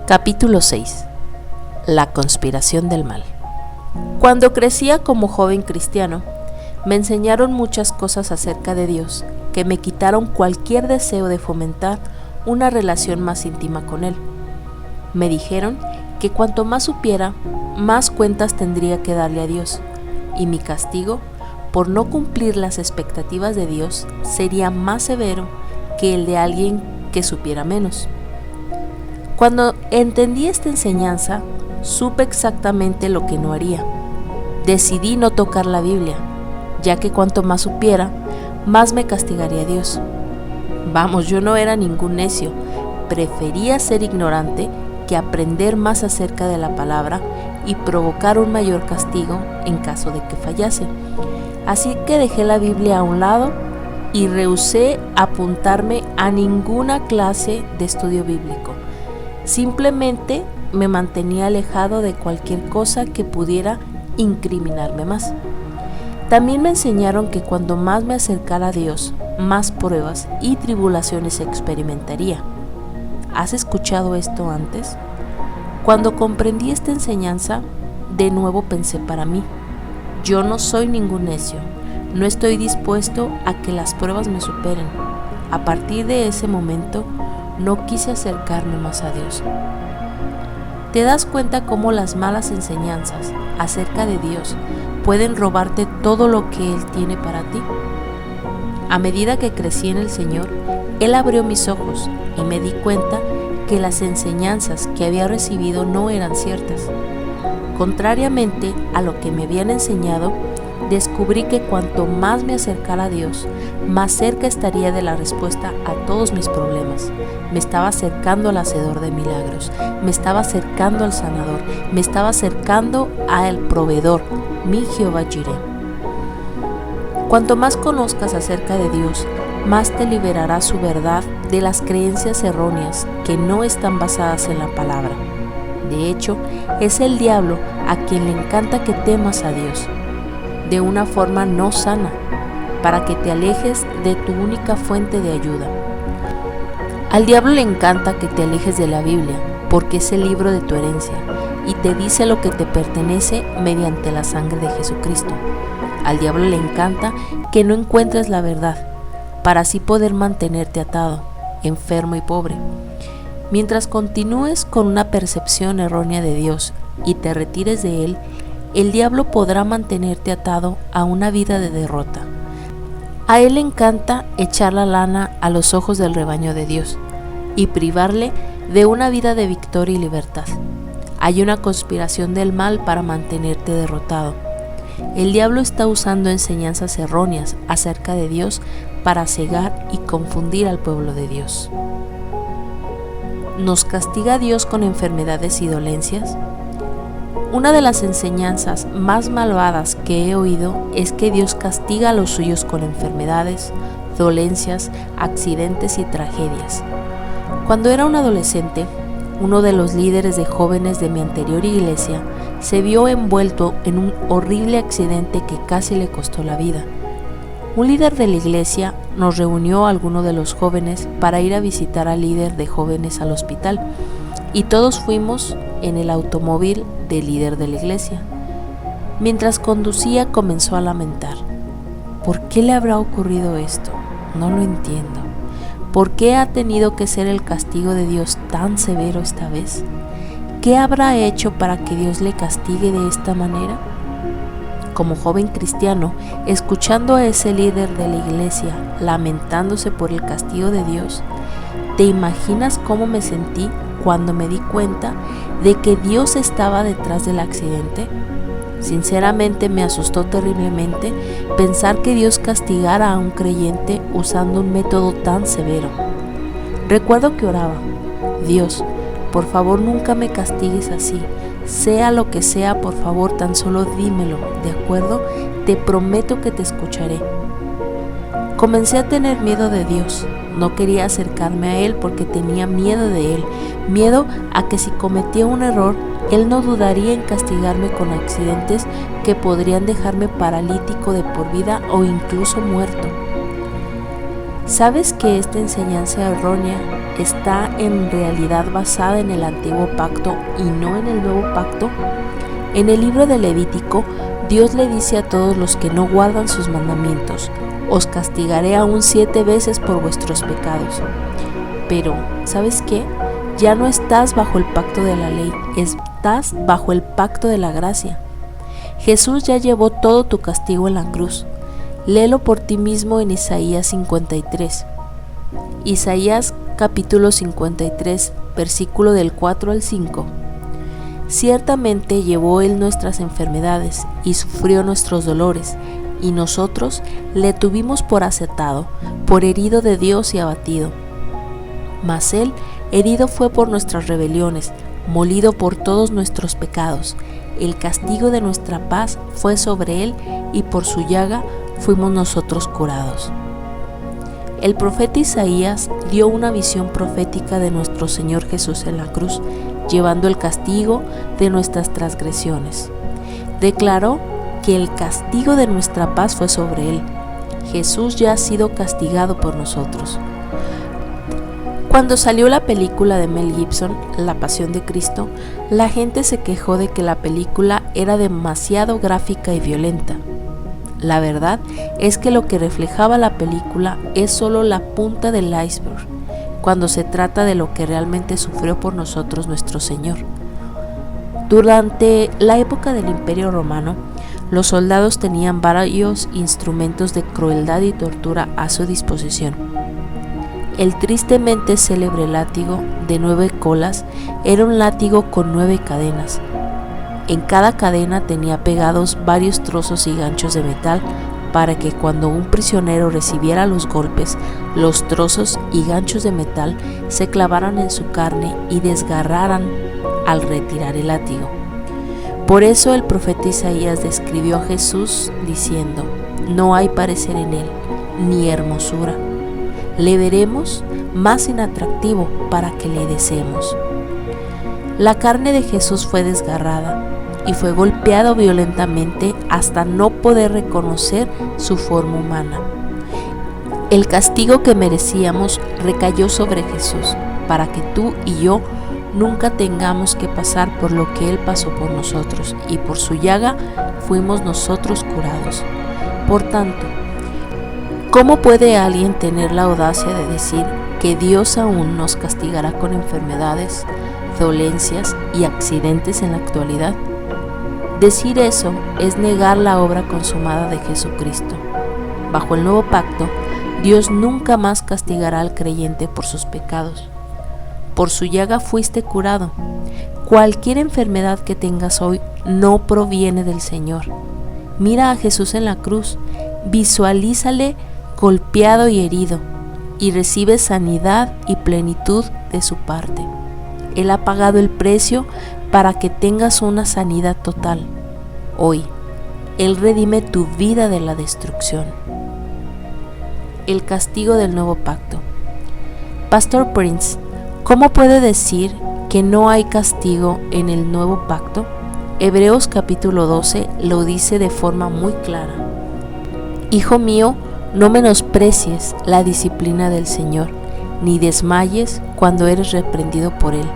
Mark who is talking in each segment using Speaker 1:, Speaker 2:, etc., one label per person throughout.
Speaker 1: Capítulo 6. La conspiración del mal. Cuando crecía como joven cristiano, me enseñaron muchas cosas acerca de Dios que me quitaron cualquier deseo de fomentar una relación más íntima con Él. Me dijeron que cuanto más supiera, más cuentas tendría que darle a Dios, y mi castigo por no cumplir las expectativas de Dios sería más severo que el de alguien que supiera menos. Cuando entendí esta enseñanza, supe exactamente lo que no haría. Decidí no tocar la Biblia, ya que cuanto más supiera, más me castigaría Dios. Vamos, yo no era ningún necio, prefería ser ignorante que aprender más acerca de la palabra y provocar un mayor castigo en caso de que fallase. Así que dejé la Biblia a un lado y rehusé apuntarme a ninguna clase de estudio bíblico. Simplemente me mantenía alejado de cualquier cosa que pudiera incriminarme más. También me enseñaron que cuando más me acercara a Dios, más pruebas y tribulaciones experimentaría. ¿Has escuchado esto antes? Cuando comprendí esta enseñanza, de nuevo pensé para mí: yo no soy ningún necio, no estoy dispuesto a que las pruebas me superen. A partir de ese momento, no quise acercarme más a Dios. ¿Te das cuenta cómo las malas enseñanzas acerca de Dios pueden robarte todo lo que Él tiene para ti? A medida que crecí en el Señor, Él abrió mis ojos y me di cuenta que las enseñanzas que había recibido no eran ciertas. Contrariamente a lo que me habían enseñado, descubrí que cuanto más me acercara a Dios, más cerca estaría de la respuesta a todos mis problemas. Me estaba acercando al Hacedor de milagros, me estaba acercando al Sanador, me estaba acercando al Proveedor, mi Jehová Jireh. Cuanto más conozcas acerca de Dios, más te liberará su verdad de las creencias erróneas que no están basadas en la palabra. De hecho, es el diablo a quien le encanta que temas a Dios de una forma no sana, para que te alejes de tu única fuente de ayuda. Al diablo le encanta que te alejes de la Biblia, porque es el libro de tu herencia, y te dice lo que te pertenece mediante la sangre de Jesucristo. Al diablo le encanta que no encuentres la verdad, para así poder mantenerte atado, enfermo y pobre. Mientras continúes con una percepción errónea de Dios y te retires de Él, el diablo podrá mantenerte atado a una vida de derrota. A él le encanta echar la lana a los ojos del rebaño de Dios y privarle de una vida de victoria y libertad. Hay una conspiración del mal para mantenerte derrotado. El diablo está usando enseñanzas erróneas acerca de Dios para cegar y confundir al pueblo de Dios. ¿Nos castiga Dios con enfermedades y dolencias? Una de las enseñanzas más malvadas que he oído es que Dios castiga a los suyos con enfermedades, dolencias, accidentes y tragedias. Cuando era un adolescente, uno de los líderes de jóvenes de mi anterior iglesia se vio envuelto en un horrible accidente que casi le costó la vida. Un líder de la iglesia nos reunió a alguno de los jóvenes para ir a visitar al líder de jóvenes al hospital, y todos fuimos en el automóvil del líder de la iglesia. Mientras conducía, comenzó a lamentar: ¿por qué le habrá ocurrido esto? No lo entiendo. ¿Por qué ha tenido que ser el castigo de Dios tan severo esta vez? ¿Qué habrá hecho para que Dios le castigue de esta manera? Como joven cristiano, escuchando a ese líder de la iglesia lamentándose por el castigo de Dios, ¿te imaginas cómo me sentí cuando me di cuenta de que Dios estaba detrás del accidente? Sinceramente me asustó terriblemente pensar que Dios castigara a un creyente usando un método tan severo. Recuerdo que oraba: Dios, por favor nunca me castigues así. Sea lo que sea, por favor, tan solo dímelo, ¿de acuerdo? Te prometo que te escucharé. Comencé a tener miedo de Dios. No quería acercarme a Él porque tenía miedo de Él, miedo a que si cometía un error, Él no dudaría en castigarme con accidentes que podrían dejarme paralítico de por vida o incluso muerto. ¿Sabes que esta enseñanza errónea está en realidad basada en el antiguo pacto y no en el nuevo pacto? En el libro de Levítico, Dios le dice a todos los que no guardan sus mandamientos: os castigaré aún 7 veces por vuestros pecados. Pero, ¿sabes qué? Ya no estás bajo el pacto de la ley, estás bajo el pacto de la gracia. Jesús ya llevó todo tu castigo en la cruz. Léelo por ti mismo en Isaías 53. Isaías capítulo 53, versículo del 4 al 5. Ciertamente llevó Él nuestras enfermedades y sufrió nuestros dolores, y nosotros le tuvimos por azotado, por herido de Dios y abatido. Mas Él herido fue por nuestras rebeliones, molido por todos nuestros pecados. El castigo de nuestra paz fue sobre Él, y por su llaga fuimos nosotros curados. El profeta Isaías dio una visión profética de nuestro Señor Jesús en la cruz, llevando el castigo de nuestras transgresiones. Declaró que el castigo de nuestra paz fue sobre Él. Jesús ya ha sido castigado por nosotros. Cuando salió la película de Mel Gibson, La Pasión de Cristo, la gente se quejó de que la película era demasiado gráfica y violenta. La verdad es que lo que reflejaba la película es solo la punta del iceberg, cuando se trata de lo que realmente sufrió por nosotros nuestro Señor. Durante la época del Imperio Romano, los soldados tenían varios instrumentos de crueldad y tortura a su disposición. El tristemente célebre látigo de 9 colas era un látigo con 9 cadenas. En cada cadena tenía pegados varios trozos y ganchos de metal para que cuando un prisionero recibiera los golpes, los trozos y ganchos de metal se clavaran en su carne y desgarraran al retirar el látigo. Por eso el profeta Isaías describió a Jesús diciendo: no hay parecer en él, ni hermosura. Le veremos más inatractivo para que le deseemos. La carne de Jesús fue desgarrada y fue golpeado violentamente hasta no poder reconocer su forma humana. El castigo que merecíamos recayó sobre Jesús, para que tú y yo nunca tengamos que pasar por lo que Él pasó por nosotros, y por su llaga fuimos nosotros curados. Por tanto, ¿cómo puede alguien tener la audacia de decir que Dios aún nos castigará con enfermedades, dolencias y accidentes en la actualidad? Decir eso es negar la obra consumada de Jesucristo. Bajo el nuevo pacto, Dios nunca más castigará al creyente por sus pecados. Por su llaga fuiste curado. Cualquier enfermedad que tengas hoy no proviene del Señor. Mira a Jesús en la cruz, visualízale golpeado y herido, y recibe sanidad y plenitud de su parte. Él ha pagado el precio para que tengas una sanidad total. Hoy, Él redime tu vida de la destrucción. El castigo del nuevo pacto. Pastor Prince, ¿cómo puede decir que no hay castigo en el nuevo pacto? Hebreos capítulo 12 lo dice de forma muy clara. Hijo mío, no menosprecies la disciplina del Señor, ni desmayes cuando eres reprendido por Él,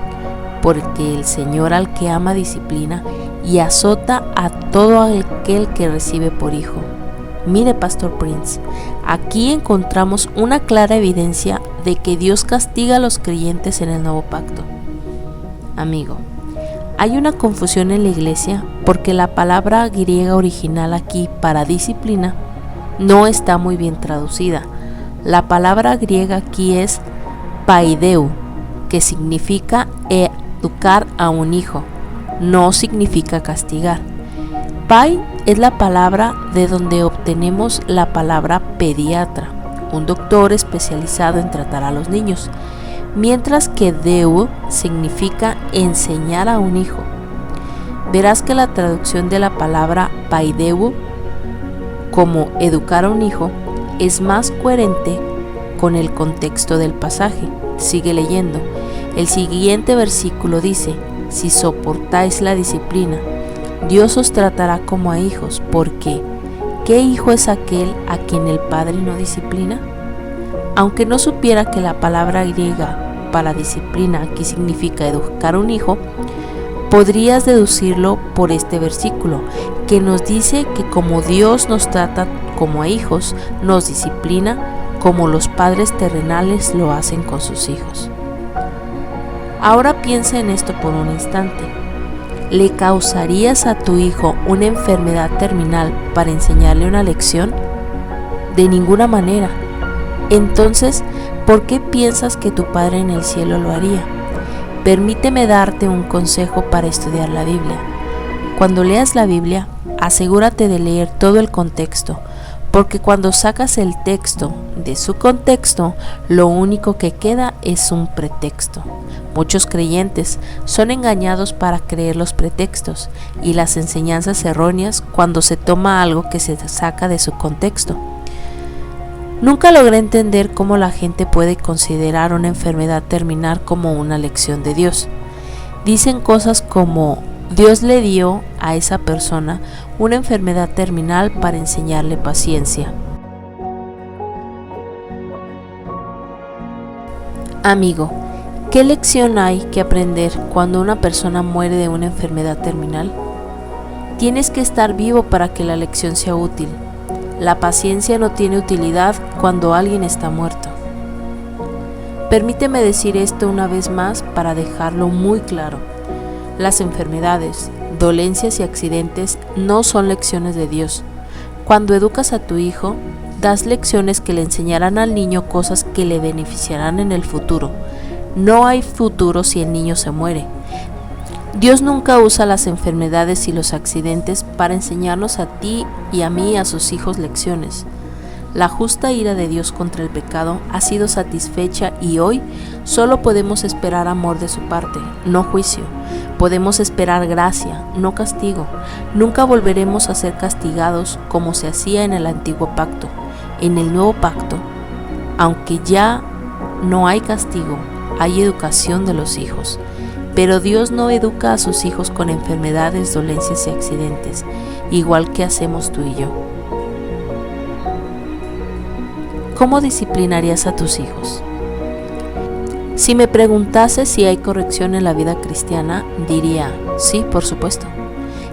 Speaker 1: porque el Señor al que ama disciplina y azota a todo aquel que recibe por hijo. Mire, Pastor Prince, aquí encontramos una clara evidencia de que Dios castiga a los creyentes en el nuevo pacto. Amigo, hay una confusión en la iglesia porque la palabra griega original aquí para disciplina no está muy bien traducida. La palabra griega aquí es paideu, que significa educar a un hijo, no significa castigar. Pai es la palabra de donde obtenemos la palabra pediatra, un doctor especializado en tratar a los niños, mientras que deu significa enseñar a un hijo. Verás que la traducción de la palabra paideu como educar a un hijo es más coherente con el contexto del pasaje. Sigue leyendo. El siguiente versículo dice: si soportáis la disciplina, Dios os tratará como a hijos, porque ¿qué hijo es aquel a quien el Padre no disciplina? Aunque no supiera que la palabra griega para disciplina aquí significa educar a un hijo, podrías deducirlo por este versículo, que nos dice que como Dios nos trata como a hijos, nos disciplina como los padres terrenales lo hacen con sus hijos. Ahora piensa en esto por un instante. ¿Le causarías a tu hijo una enfermedad terminal para enseñarle una lección? De ninguna manera. Entonces, ¿por qué piensas que tu Padre en el cielo lo haría? Permíteme darte un consejo para estudiar la Biblia. Cuando leas la Biblia, asegúrate de leer todo el contexto, porque cuando sacas el texto de su contexto, lo único que queda es un pretexto. Muchos creyentes son engañados para creer los pretextos y las enseñanzas erróneas cuando se toma algo que se saca de su contexto. Nunca logré entender cómo la gente puede considerar una enfermedad terminal como una lección de Dios. Dicen cosas como: Dios le dio a esa persona una enfermedad terminal para enseñarle paciencia. Amigo, ¿qué lección hay que aprender cuando una persona muere de una enfermedad terminal? Tienes que estar vivo para que la lección sea útil. La paciencia no tiene utilidad cuando alguien está muerto. Permíteme decir esto una vez más para dejarlo muy claro. Las enfermedades, dolencias y accidentes no son lecciones de Dios. Cuando educas a tu hijo, das lecciones que le enseñarán al niño cosas que le beneficiarán en el futuro. No hay futuro si el niño se muere. Dios nunca usa las enfermedades y los accidentes para enseñarnos a ti y a mí y a sus hijos lecciones. La justa ira de Dios contra el pecado ha sido satisfecha y hoy solo podemos esperar amor de su parte, no juicio. Podemos esperar gracia, no castigo. Nunca volveremos a ser castigados como se hacía en el antiguo pacto. En el nuevo pacto, aunque ya no hay castigo, hay educación de los hijos. Pero Dios no educa a sus hijos con enfermedades, dolencias y accidentes, igual que hacemos tú y yo. ¿Cómo disciplinarías a tus hijos? Si me preguntase si hay corrección en la vida cristiana, diría, sí, por supuesto.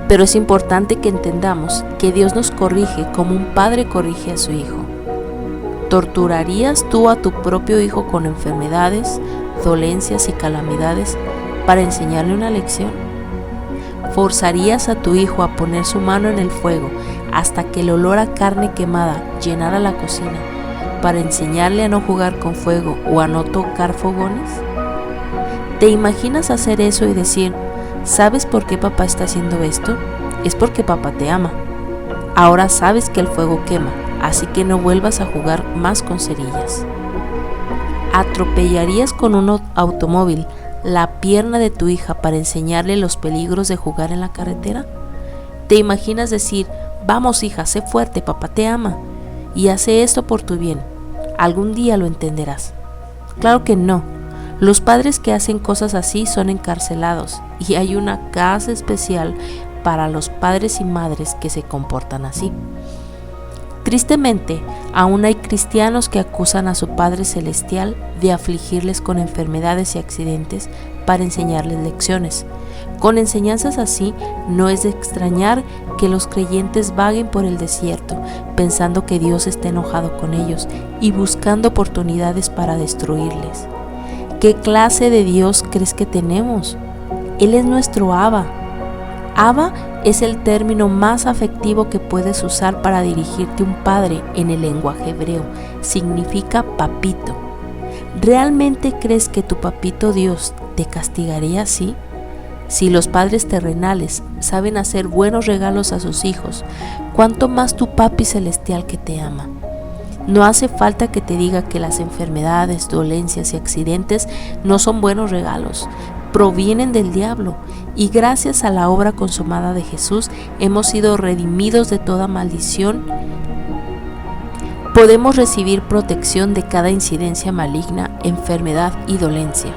Speaker 1: Pero es importante que entendamos que Dios nos corrige como un padre corrige a su hijo. ¿Torturarías tú a tu propio hijo con enfermedades, dolencias y calamidades para enseñarle una lección? ¿Forzarías a tu hijo a poner su mano en el fuego hasta que el olor a carne quemada llenara la cocina para enseñarle a no jugar con fuego o a no tocar fogones? ¿Te imaginas hacer eso y decir, ¿sabes por qué papá está haciendo esto? Es porque papá te ama. Ahora sabes que el fuego quema, así que no vuelvas a jugar más con cerillas. ¿Atropellarías con un automóvil la pierna de tu hija para enseñarle los peligros de jugar en la carretera? ¿Te imaginas decir, vamos hija, sé fuerte, papá te ama y hace esto por tu bien? Algún día lo entenderás. Claro que no. Los padres que hacen cosas así son encarcelados y hay una casa especial para los padres y madres que se comportan así. Tristemente, aún hay cristianos que acusan a su Padre Celestial de afligirles con enfermedades y accidentes para enseñarles lecciones. Con enseñanzas así, no es de extrañar que los creyentes vaguen por el desierto, pensando que Dios está enojado con ellos y buscando oportunidades para destruirles. ¿Qué clase de Dios crees que tenemos? Él es nuestro Abba. Abba es el término más afectivo que puedes usar para dirigirte a un padre en el lenguaje hebreo. Significa papito. ¿Realmente crees que tu papito Dios te castigaría así? Si los padres terrenales saben hacer buenos regalos a sus hijos, ¿cuánto más tu papi celestial que te ama? No hace falta que te diga que las enfermedades, dolencias y accidentes no son buenos regalos. Provienen del diablo y gracias a la obra consumada de Jesús hemos sido redimidos de toda maldición. Podemos recibir protección de cada incidencia maligna, enfermedad y dolencia.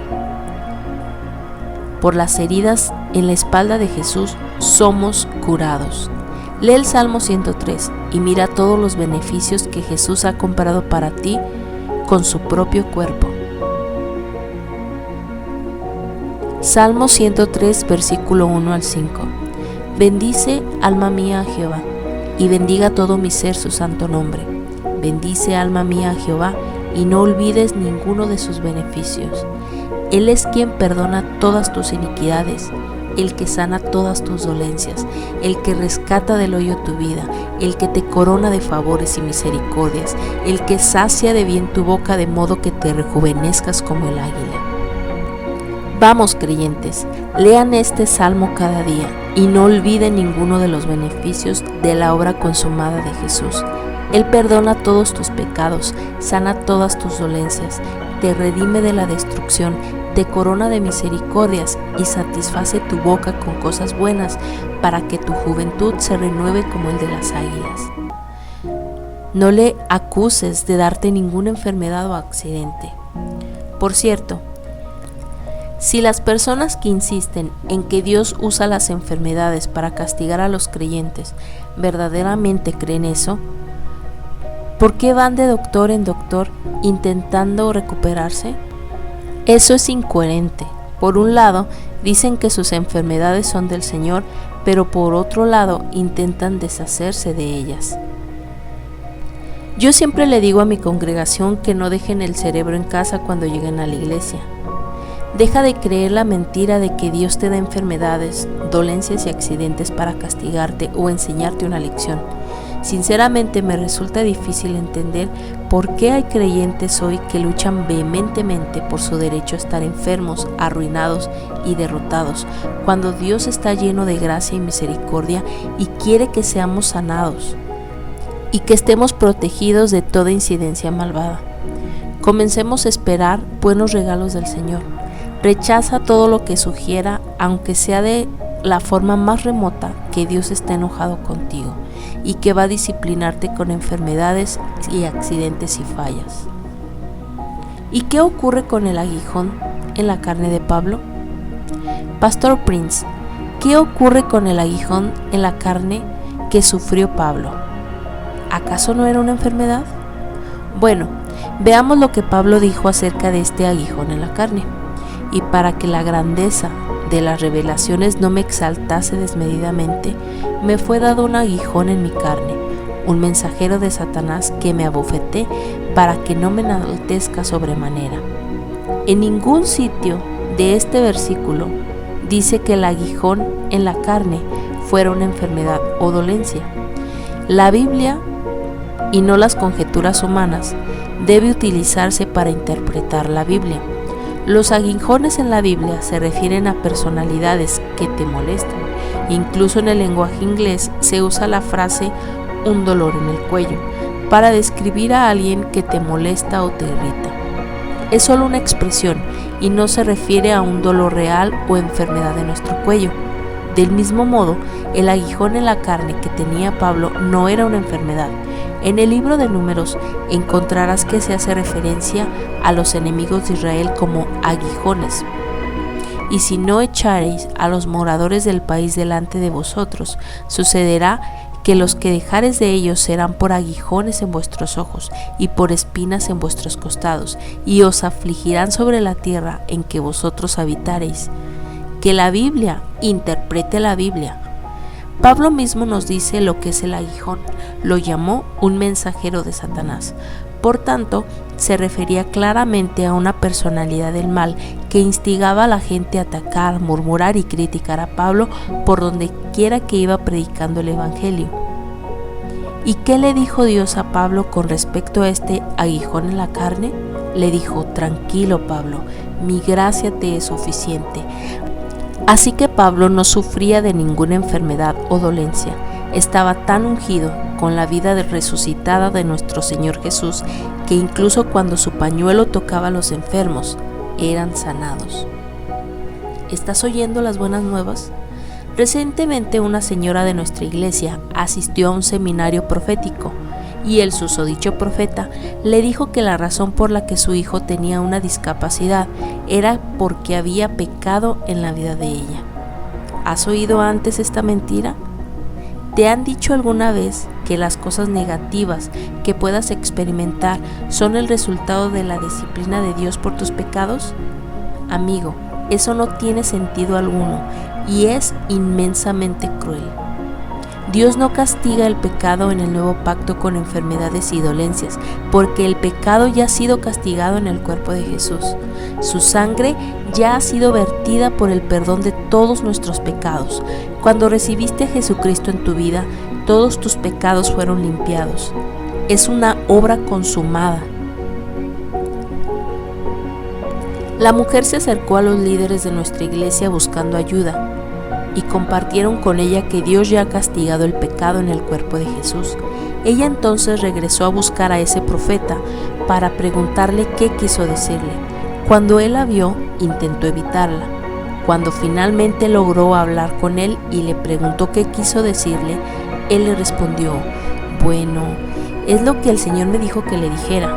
Speaker 1: Por las heridas en la espalda de Jesús somos curados. Lee el Salmo 103 y mira todos los beneficios que Jesús ha comprado para ti con su propio cuerpo. Salmo 103, versículo 1 al 5. Bendice, alma mía, a Jehová, y bendiga todo mi ser su santo nombre. Bendice, alma mía, a Jehová, y no olvides ninguno de sus beneficios. Él es quien perdona todas tus iniquidades, el que sana todas tus dolencias, el que rescata del hoyo tu vida, el que te corona de favores y misericordias, el que sacia de bien tu boca de modo que te rejuvenezcas como el águila. Vamos, creyentes, lean este salmo cada día y no olviden ninguno de los beneficios de la obra consumada de Jesús. Él perdona todos tus pecados, sana todas tus dolencias, te redime de la destrucción, te corona de misericordias y satisface tu boca con cosas buenas para que tu juventud se renueve como el de las águilas. No le acuses de darte ninguna enfermedad o accidente. Por cierto, si las personas que insisten en que Dios usa las enfermedades para castigar a los creyentes verdaderamente creen eso, ¿por qué van de doctor en doctor intentando recuperarse? Eso es incoherente. Por un lado, dicen que sus enfermedades son del Señor, pero por otro lado intentan deshacerse de ellas. Yo siempre le digo a mi congregación que no dejen el cerebro en casa cuando lleguen a la iglesia. Deja de creer la mentira de que Dios te da enfermedades, dolencias y accidentes para castigarte o enseñarte una lección. Sinceramente me resulta difícil entender por qué hay creyentes hoy que luchan vehementemente por su derecho a estar enfermos, arruinados y derrotados, cuando Dios está lleno de gracia y misericordia y quiere que seamos sanados y que estemos protegidos de toda incidencia malvada. Comencemos a esperar buenos regalos del Señor. Rechaza todo lo que sugiera, aunque sea de la forma más remota, que Dios está enojado contigo y que va a disciplinarte con enfermedades y accidentes y fallas. ¿Y qué ocurre con el aguijón en la carne de Pablo? Pastor Prince, ¿qué ocurre con el aguijón en la carne que sufrió Pablo? ¿Acaso no era una enfermedad? Bueno, veamos lo que Pablo dijo acerca de este aguijón en la carne. Y para que la grandeza de las revelaciones no me exaltase desmedidamente, me fue dado un aguijón en mi carne, un mensajero de Satanás que me abofeté para que no me enaltezca sobremanera. En ningún sitio de este versículo dice que el aguijón en la carne fuera una enfermedad o dolencia. La Biblia, y no las conjeturas humanas, debe utilizarse para interpretar la Biblia. Los aguijones en la Biblia se refieren a personalidades que te molestan. Incluso en el lenguaje inglés se usa la frase un dolor en el cuello para describir a alguien que te molesta o te irrita. Es solo una expresión y no se refiere a un dolor real o enfermedad de nuestro cuello. Del mismo modo, el aguijón en la carne que tenía Pablo no era una enfermedad. En el libro de Números encontrarás que se hace referencia a los enemigos de Israel como aguijones. Y si no echareis a los moradores del país delante de vosotros, sucederá que los que dejares de ellos serán por aguijones en vuestros ojos y por espinas en vuestros costados, y os afligirán sobre la tierra en que vosotros habitareis. Que la Biblia interprete la Biblia. Pablo mismo nos dice lo que es el aguijón. Lo llamó un mensajero de Satanás. Por tanto, se refería claramente a una personalidad del mal que instigaba a la gente a atacar, murmurar y criticar a Pablo por donde quiera que iba predicando el evangelio. ¿Y qué le dijo Dios a Pablo con respecto a este aguijón en la carne? Le dijo: tranquilo, Pablo, mi gracia te es suficiente. Así que Pablo no sufría de ninguna enfermedad o dolencia. Estaba tan ungido con la vida resucitada de nuestro Señor Jesús que incluso cuando su pañuelo tocaba a los enfermos, eran sanados. ¿Estás oyendo las buenas nuevas? Recientemente una señora de nuestra iglesia asistió a un seminario profético y el susodicho profeta le dijo que la razón por la que su hijo tenía una discapacidad era porque había pecado en la vida de ella. ¿Has oído antes esta mentira? ¿Te han dicho alguna vez que las cosas negativas que puedas experimentar son el resultado de la disciplina de Dios por tus pecados? Amigo, eso no tiene sentido alguno y es inmensamente cruel. Dios no castiga el pecado en el nuevo pacto con enfermedades y dolencias, porque el pecado ya ha sido castigado en el cuerpo de Jesús. Su sangre ya ha sido vertida por el perdón de todos nuestros pecados. Cuando recibiste a Jesucristo en tu vida, todos tus pecados fueron limpiados. Es una obra consumada. La mujer se acercó a los líderes de nuestra iglesia buscando ayuda y compartieron con ella que Dios ya ha castigado el pecado en el cuerpo de Jesús. Ella entonces regresó a buscar a ese profeta para preguntarle qué quiso decirle. Cuando él la vio, intentó evitarla. Cuando finalmente logró hablar con él y le preguntó qué quiso decirle, él le respondió: bueno, es lo que el Señor me dijo que le dijera.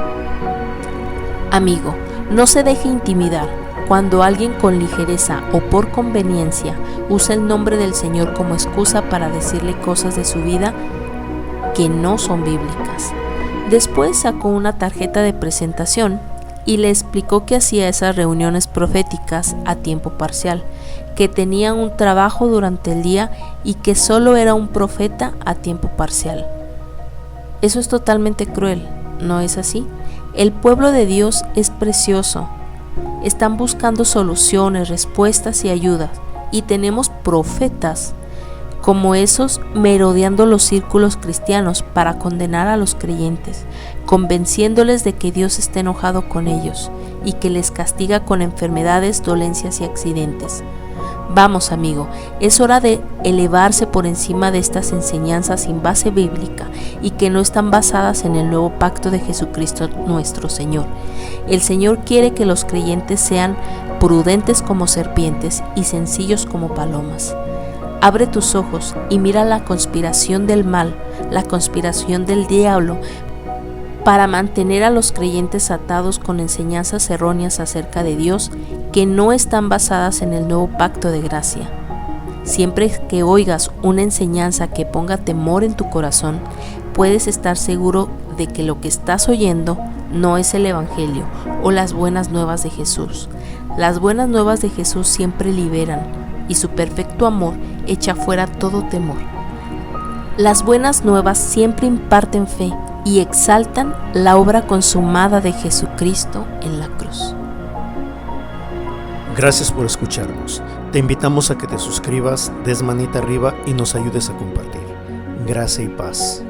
Speaker 1: Amigo, no se deje intimidar. Cuando alguien con ligereza o por conveniencia usa el nombre del Señor como excusa para decirle cosas de su vida que no son bíblicas. Después sacó una tarjeta de presentación y le explicó que hacía esas reuniones proféticas a tiempo parcial, que tenía un trabajo durante el día y que solo era un profeta a tiempo parcial. Eso es totalmente cruel, ¿no es así? El pueblo de Dios es precioso. Están buscando soluciones, respuestas y ayudas, y tenemos profetas como esos merodeando los círculos cristianos para condenar a los creyentes, convenciéndoles de que Dios está enojado con ellos y que les castiga con enfermedades, dolencias y accidentes. Vamos, amigo, es hora de elevarse por encima de estas enseñanzas sin base bíblica y que no están basadas en el nuevo pacto de Jesucristo nuestro Señor. El Señor quiere que los creyentes sean prudentes como serpientes y sencillos como palomas. Abre tus ojos y mira la conspiración del mal, la conspiración del diablo, para mantener a los creyentes atados con enseñanzas erróneas acerca de Dios que no están basadas en el nuevo pacto de gracia. Siempre que oigas una enseñanza que ponga temor en tu corazón, puedes estar seguro de que lo que estás oyendo no es el Evangelio o las buenas nuevas de Jesús. Las buenas nuevas de Jesús siempre liberan y su perfecto amor echa fuera todo temor. Las buenas nuevas siempre imparten fe y exaltan la obra consumada de Jesucristo en la cruz.
Speaker 2: Gracias por escucharnos. Te invitamos a que te suscribas, des manita arriba y nos ayudes a compartir. Gracia y paz.